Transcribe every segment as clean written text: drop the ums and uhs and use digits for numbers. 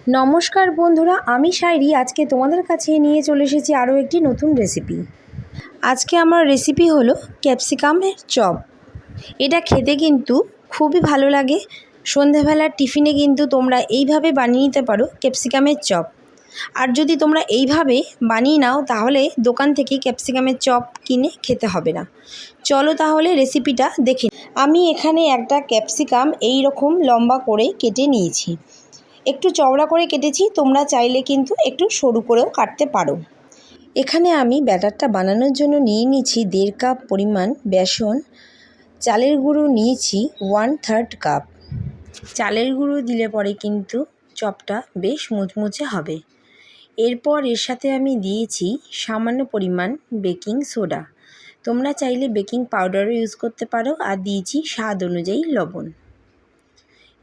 নমস্কার বন্ধুরা, আমি শায়রি আজকে তোমাদের কাছে নিয়ে চলে এসেছি আরও একটি নতুন রেসিপি। আজকে আমার রেসিপি হলো ক্যাপসিকামের চপ। এটা খেতে কিন্তু খুবই ভালো লাগে। সন্ধেবেলার টিফিনে কিন্তু তোমরা এইভাবে বানিয়ে নিতে পারো ক্যাপসিকামের চপ। আর যদি তোমরা এইভাবে বানিয়ে নাও তাহলে দোকান থেকে ক্যাপসিকামের চপ কিনে খেতে হবে না। চলো তাহলে রেসিপিটা দেখে। আমি এখানে একটা ক্যাপসিকাম এই রকম লম্বা করে কেটে নিয়েছি। একটু চওড়া করে কেটেছি, তোমরা চাইলে কিন্তু একটু সরু করেও কাটতে পারো। এখানে আমি ব্যাটারটা বানানোর জন্য নিয়ে নিয়েছি 1.5 কাপ পরিমাণ বেসন। চালের গুঁড়ো নিয়েছি 1/3 কাপ। চালের গুঁড়ো দিলে পরে কিন্তু চপটা বেশ মুচমুচে হবে। এরপর এর সাথে আমি দিয়েছি সামান্য পরিমাণ বেকিং সোডা। তোমরা চাইলে বেকিং পাউডারও ইউজ করতে পারো। আর দিয়েছি স্বাদ অনুযায়ী লবণ।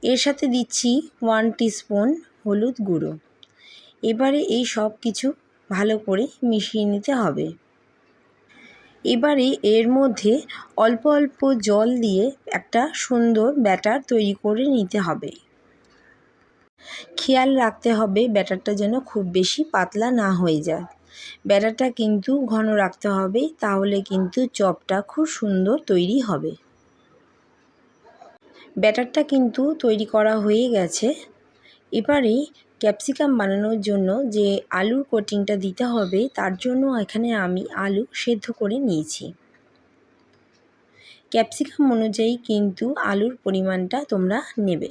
এর সাথে দিচ্ছি 1 টিস্পুন হলুদ গুঁড়ো। এবারে এই সব কিছু ভালো করে মিশিয়ে নিতে হবে। এবারে এর মধ্যে অল্প অল্প জল দিয়ে একটা সুন্দর ব্যাটার তৈরি করে নিতে হবে। খেয়াল রাখতে হবে ব্যাটারটা যেন খুব বেশি পাতলা না হয়ে যায়। ব্যাটারটা কিন্তু ঘন রাখতে হবে, তাহলে কিন্তু চপটা খুব সুন্দর তৈরি হবে। ব্যাটারটা কিন্তু তৈরি করা হয়ে গেছে। এবারে ক্যাপসিকাম বানানোর জন্য যে আলুর কোটিংটা দিতে হবে তার জন্য এখানে আমি আলু সেদ্ধ করে নিয়েছি। ক্যাপসিকাম অনুযায়ী কিন্তু আলুর পরিমাণটা তোমরা নেবে।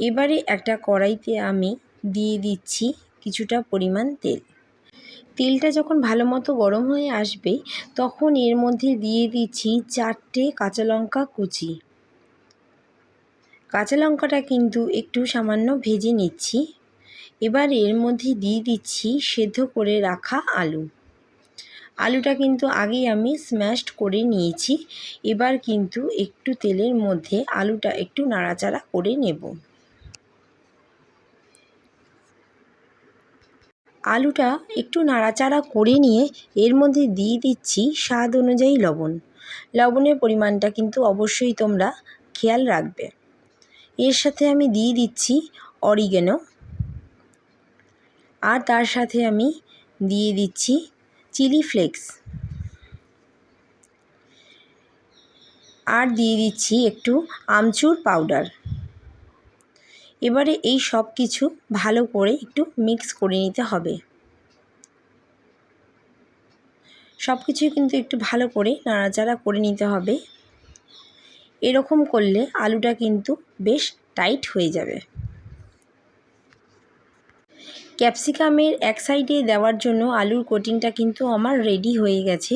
এবারে একটা কড়াইতে আমি দিয়ে দিচ্ছি কিছুটা পরিমাণ তেল। তেলটা যখন ভালো মতো গরম হয়ে আসবে তখন এর মধ্যে দিয়ে দিচ্ছি 4টে কাঁচা লঙ্কা কুচি। কাঁচা লঙ্কাটা কিন্তু একটু সামান্য ভেজে নিচ্ছি। এবার এর মধ্যে দিয়ে দিচ্ছি সেদ্ধ করে রাখা আলু। আলুটা কিন্তু আগেই আমি স্ম্যাশড করে নিয়েছি। এবার কিন্তু একটু তেলের মধ্যে আলুটা একটু নাড়াচাড়া করে নেব। আলুটা একটু নাড়াচাড়া করে নিয়ে এর মধ্যে দিয়ে দিচ্ছি স্বাদ অনুযায়ী লবণ। লবণের পরিমাণটা কিন্তু অবশ্যই তোমরা খেয়াল রাখবে। এর সাথে আমি দিয়ে দিচ্ছি অরিগ্যানো। আর তার সাথে আমি দিয়ে দিচ্ছি চিলি ফ্লেক্স। আর দিয়ে দিচ্ছি একটু আমচুর পাউডার। এবারে এই সব কিছু ভালো করে একটু মিক্স করে নিতে হবে। সব কিছুই কিন্তু একটু ভালো করে নাড়াচাড়া করে নিতে হবে। এরকম করলে আলুটা কিন্তু বেশ টাইট হয়ে যাবে। ক্যাপসিকামের এক সাইডে দেওয়ার জন্য আলুর কোটিংটা কিন্তু আমার রেডি হয়ে গেছে।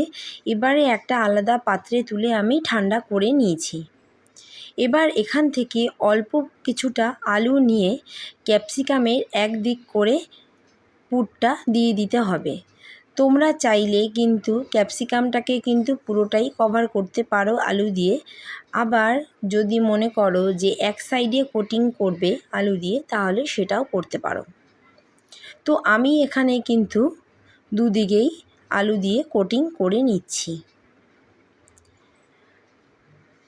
এবারে একটা আলাদা পাত্রে তুলে আমি ঠান্ডা করে নিয়েছি। এবার এখান থেকে অল্প কিছুটা আলু নিয়ে ক্যাপসিকামের একদিক করে পুরটা দিয়ে দিতে হবে। তোমরা চাইলে কিন্তু ক্যাপসিকামটাকে কিন্তু পুরোটাই কভার করতে পারো আলু দিয়ে। আবার যদি মনে করো যে এক সাইডে কোটিং করবে আলু দিয়ে, তাহলে সেটাও করতে পারো। তো আমি এখানে কিন্তু দুদিকেই আলু দিয়ে কোটিং করে নিচ্ছি।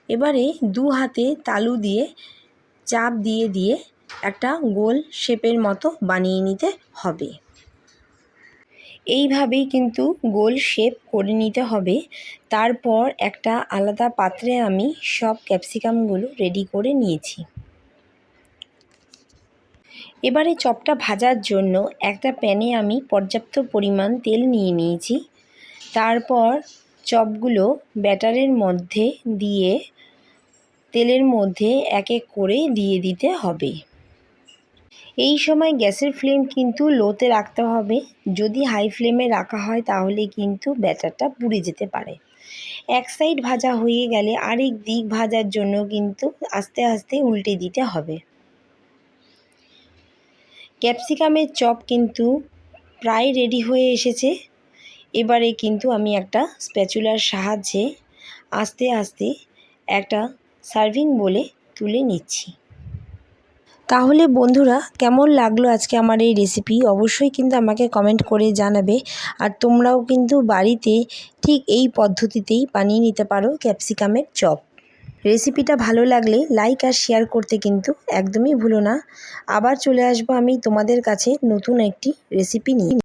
এবারে দু হাতে তালু দিয়ে চাপ দিয়ে দিয়ে একটা গোল শেপের মতো বানিয়ে নিতে হবে। এইভাবেই কিন্তু গোল শেপ করে নিতে হবে। তারপর একটা আলাদা পাত্রে আমি সব ক্যাপসিকামগুলো রেডি করে নিয়েছি। এবারে চপটা ভাজার জন্য একটা প্যানে আমি পর্যাপ্ত পরিমাণ তেল নিয়ে নিয়েছি। তারপর চপগুলো ব্যাটারের মধ্যে দিয়ে তেলের মধ্যে এক এক করে দিয়ে দিতে হবে। এই সময় গ্যাসের ফ্লেম কিন্তু লোতে রাখতে হবে। যদি হাই ফ্লেমে রাখা হয় তাহলে কিন্তু ব্যাটারটা পুড়ে যেতে পারে। এক সাইড ভাজা হয়ে গেলে আরেক দিক ভাজার জন্য কিন্তু আস্তে আস্তে উল্টে দিতে হবে। ক্যাপসিকামের চপ কিন্তু প্রায় রেডি হয়ে এসেছে। এবারে কিন্তু আমি একটা স্প্যাচুলার সাহায্যে আস্তে আস্তে একটা সার্ভিং বলে তুলে নিচ্ছি। তাহলে বন্ধুরা, কেমন লাগলো আজকে আমার এই রেসিপি অবশ্যই কিন্তু আমাকে কমেন্ট করে জানাবে। আর তোমরাও কিন্তু বাড়িতে ঠিক এই পদ্ধতিতেই বানিয়ে নিতে পারো ক্যাপসিকামের চপ। রেসিপিটা ভালো লাগলে লাইক আর শেয়ার করতে কিন্তু একদমই ভুলো না। আবার চলে আসবো আমি তোমাদের কাছে নতুন একটি রেসিপি নিয়ে।